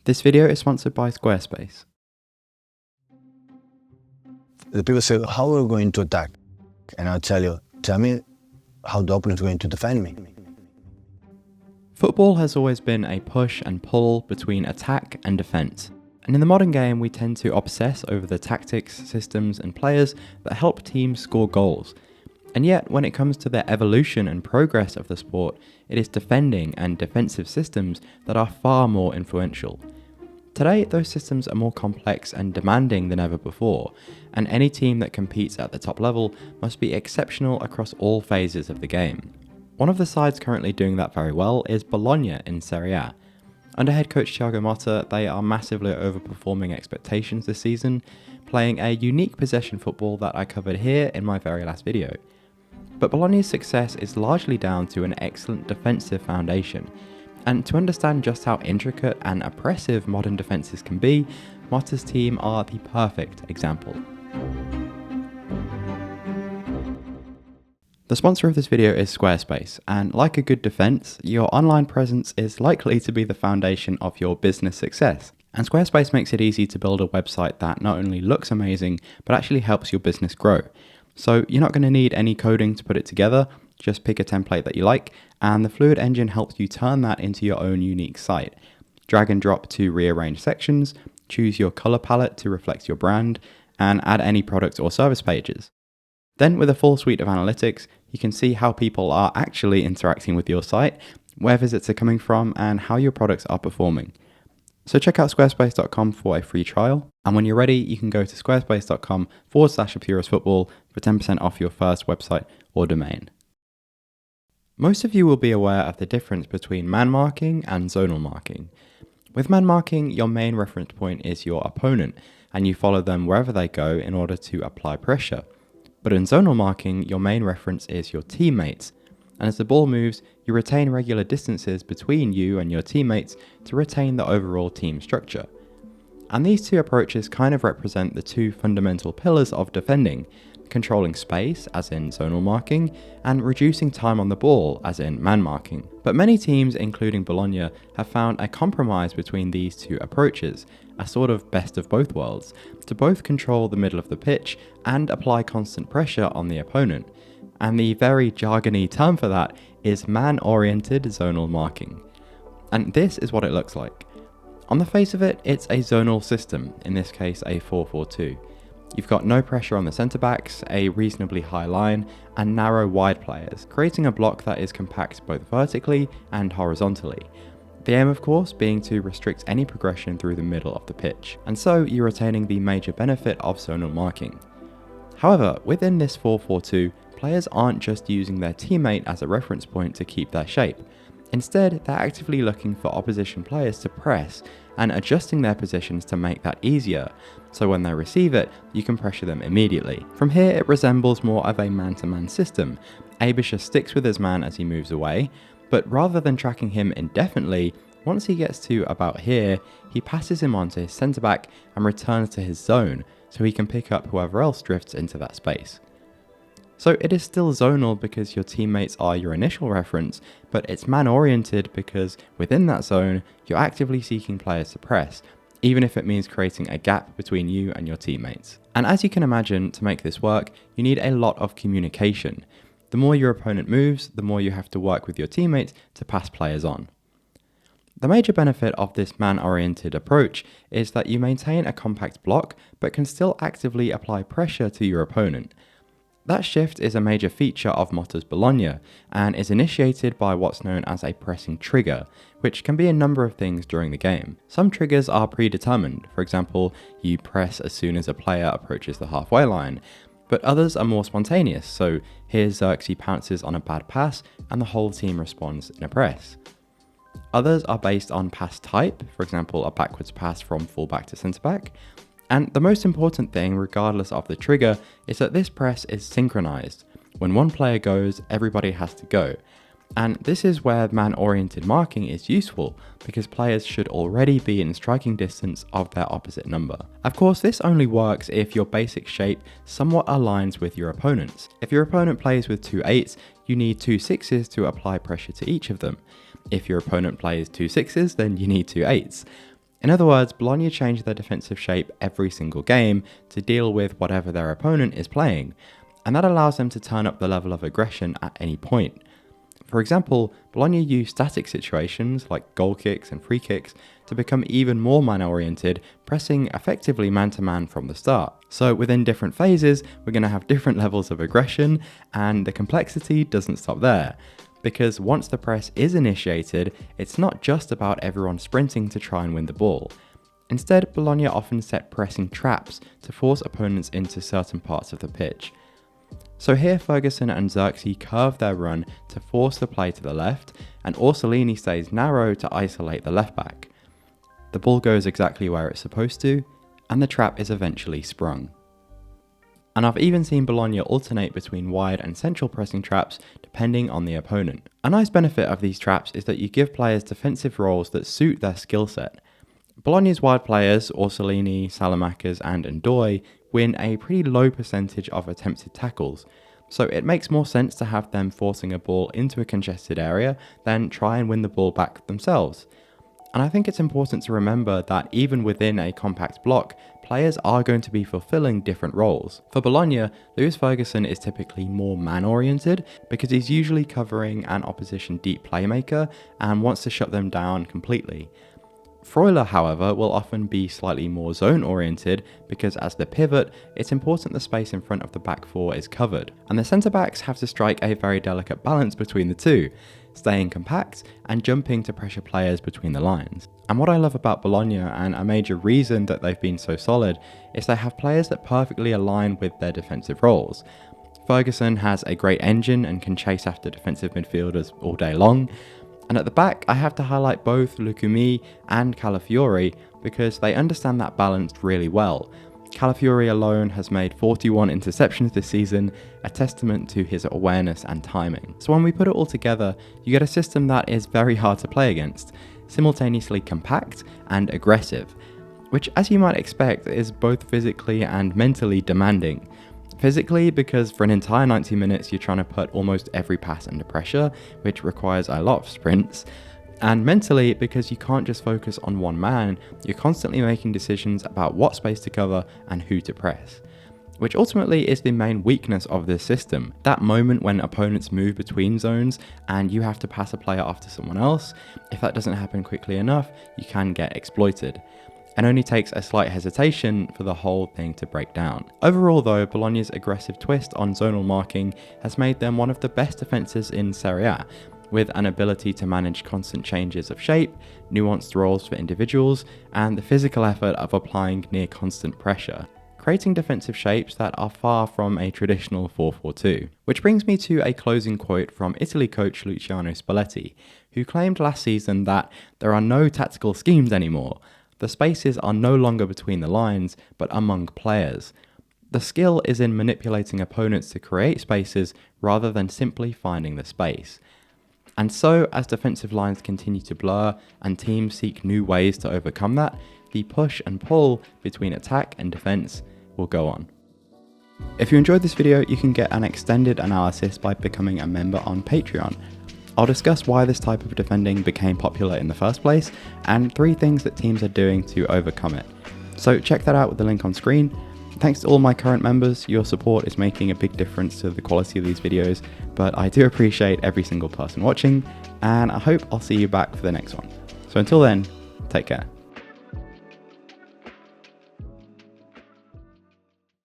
This video is sponsored by Squarespace. The people say, how are we going to attack? And I'll tell you, tell me how the opponent is going to defend me. Football has always been a push and pull between attack and defense. And in the modern game, we tend to obsess over the tactics, systems, and players that help teams score goals. And yet, when it comes to the evolution and progress of the sport, it is defending and defensive systems that are far more influential. Today, those systems are more complex and demanding than ever before, and any team that competes at the top level must be exceptional across all phases of the game. One of the sides currently doing that very well is Bologna in Serie A. Under head coach Thiago Motta, they are massively overperforming expectations this season, playing a unique possession football that I covered here in my very last video. But Bologna's success is largely down to an excellent defensive foundation, and to understand just how intricate and oppressive modern defences can be, Motta's team are the perfect example. The sponsor of this video is Squarespace, and like a good defense, your online presence is likely to be the foundation of your business success. And Squarespace makes it easy to build a website that not only looks amazing, but actually helps your business grow. So you're not going to need any coding to put it together, just pick a template that you like, and the Fluid engine helps you turn that into your own unique site. Drag and drop to rearrange sections, choose your color palette to reflect your brand, and add any product or service pages. Then with a full suite of analytics, you can see how people are actually interacting with your site, where visits are coming from, and how your products are performing. So check out squarespace.com for a free trial, and when you're ready, you can go to squarespace.com/ApurosFootball for 10% off your first website or domain. Most of you will be aware of the difference between man marking and zonal marking. With man marking, your main reference point is your opponent, and you follow them wherever they go in order to apply pressure. But in zonal marking, your main reference is your teammates, and as the ball moves, you retain regular distances between you and your teammates to retain the overall team structure. And these two approaches kind of represent the two fundamental pillars of defending: controlling space, as in zonal marking, and reducing time on the ball, as in man marking. But many teams, including Bologna, have found a compromise between these two approaches, a sort of best of both worlds, to both control the middle of the pitch and apply constant pressure on the opponent. And the very jargony term for that is man-oriented zonal marking. And this is what it looks like. On the face of it, it's a zonal system, in this case a 4-4-2. You've got no pressure on the centre-backs, a reasonably high line, and narrow wide players, creating a block that is compact both vertically and horizontally. The aim, of course, being to restrict any progression through the middle of the pitch, and so you're retaining the major benefit of zonal marking. However, within this 4-4-2, players aren't just using their teammate as a reference point to keep their shape. Instead, they're actively looking for opposition players to press and adjusting their positions to make that easier, so when they receive it, you can pressure them immediately. From here, it resembles more of a man-to-man system. Aebischer sticks with his man as he moves away, but rather than tracking him indefinitely, once he gets to about here, he passes him on to his centre-back and returns to his zone, so he can pick up whoever else drifts into that space. So it is still zonal because your teammates are your initial reference, but it's man-oriented because within that zone, you're actively seeking players to press, even if it means creating a gap between you and your teammates. And as you can imagine, to make this work, you need a lot of communication. The more your opponent moves, the more you have to work with your teammates to pass players on. The major benefit of this man-oriented approach is that you maintain a compact block, but can still actively apply pressure to your opponent. That shift is a major feature of Motta's Bologna, and is initiated by what's known as a pressing trigger, which can be a number of things during the game. Some triggers are predetermined, for example, you press as soon as a player approaches the halfway line, but others are more spontaneous, so here Xerxes pounces on a bad pass and the whole team responds in a press. Others are based on pass type, for example a backwards pass from fullback to centre-back. And the most important thing, regardless of the trigger, is that this press is synchronized. When one player goes, everybody has to go. And this is where man-oriented marking is useful, because players should already be in striking distance of their opposite number. Of course, this only works if your basic shape somewhat aligns with your opponent's. If your opponent plays with 2 8s, you need 2 6s to apply pressure to each of them. If your opponent plays 2 6s, then you need 2 8s. In other words, Bologna change their defensive shape every single game to deal with whatever their opponent is playing, and that allows them to turn up the level of aggression at any point. For example, Bologna use static situations like goal kicks and free kicks to become even more man-oriented, pressing effectively man-to-man from the start. So within different phases, we're going to have different levels of aggression, and the complexity doesn't stop there. Because once the press is initiated, it's not just about everyone sprinting to try and win the ball. Instead, Bologna often set pressing traps to force opponents into certain parts of the pitch. So here Ferguson and Xerxes curve their run to force the play to the left, and Orsolini stays narrow to isolate the left back. The ball goes exactly where it's supposed to, and the trap is eventually sprung. And I've even seen Bologna alternate between wide and central pressing traps depending on the opponent. A nice benefit of these traps is that you give players defensive roles that suit their skill set. Bologna's wide players, Orsolini, Salamakers and Ndoye, win a pretty low percentage of attempted tackles, so it makes more sense to have them forcing a ball into a congested area than try and win the ball back themselves. And I think it's important to remember that even within a compact block, players are going to be fulfilling different roles. For Bologna, Lewis Ferguson is typically more man-oriented because he's usually covering an opposition deep playmaker and wants to shut them down completely. Freuler, however, will often be slightly more zone-oriented because as the pivot, it's important the space in front of the back four is covered, and the centre-backs have to strike a very delicate balance between the two, staying compact and jumping to pressure players between the lines. And what I love about Bologna, and a major reason that they've been so solid, is they have players that perfectly align with their defensive roles. Ferguson has a great engine and can chase after defensive midfielders all day long. And at the back, I have to highlight both Lucumi and Calafiori because they understand that balance really well. Calafiori alone has made 41 interceptions this season, a testament to his awareness and timing. So when we put it all together, you get a system that is very hard to play against, simultaneously compact and aggressive, which, as you might expect, is both physically and mentally demanding. Physically, because for an entire 90 minutes you're trying to put almost every pass under pressure, which requires a lot of sprints. And mentally, because you can't just focus on one man, you're constantly making decisions about what space to cover and who to press. Which ultimately is the main weakness of this system. That moment when opponents move between zones and you have to pass a player off to someone else, if that doesn't happen quickly enough, you can get exploited. And only takes a slight hesitation for the whole thing to break down. Overall though, Bologna's aggressive twist on zonal marking has made them one of the best defences in Serie A, with an ability to manage constant changes of shape, nuanced roles for individuals, and the physical effort of applying near constant pressure, creating defensive shapes that are far from a traditional 4-4-2. Which brings me to a closing quote from Italy coach Luciano Spalletti, who claimed last season that there are no tactical schemes anymore. The spaces are no longer between the lines, but among players. The skill is in manipulating opponents to create spaces rather than simply finding the space. And so, as defensive lines continue to blur and teams seek new ways to overcome that, the push and pull between attack and defense will go on. If you enjoyed this video, you can get an extended analysis by becoming a member on Patreon. I'll discuss why this type of defending became popular in the first place, and 3 things that teams are doing to overcome it. So check that out with the link on screen. Thanks to all my current members, your support is making a big difference to the quality of these videos, but I do appreciate every single person watching, and I hope I'll see you back for the next one. So until then, take care.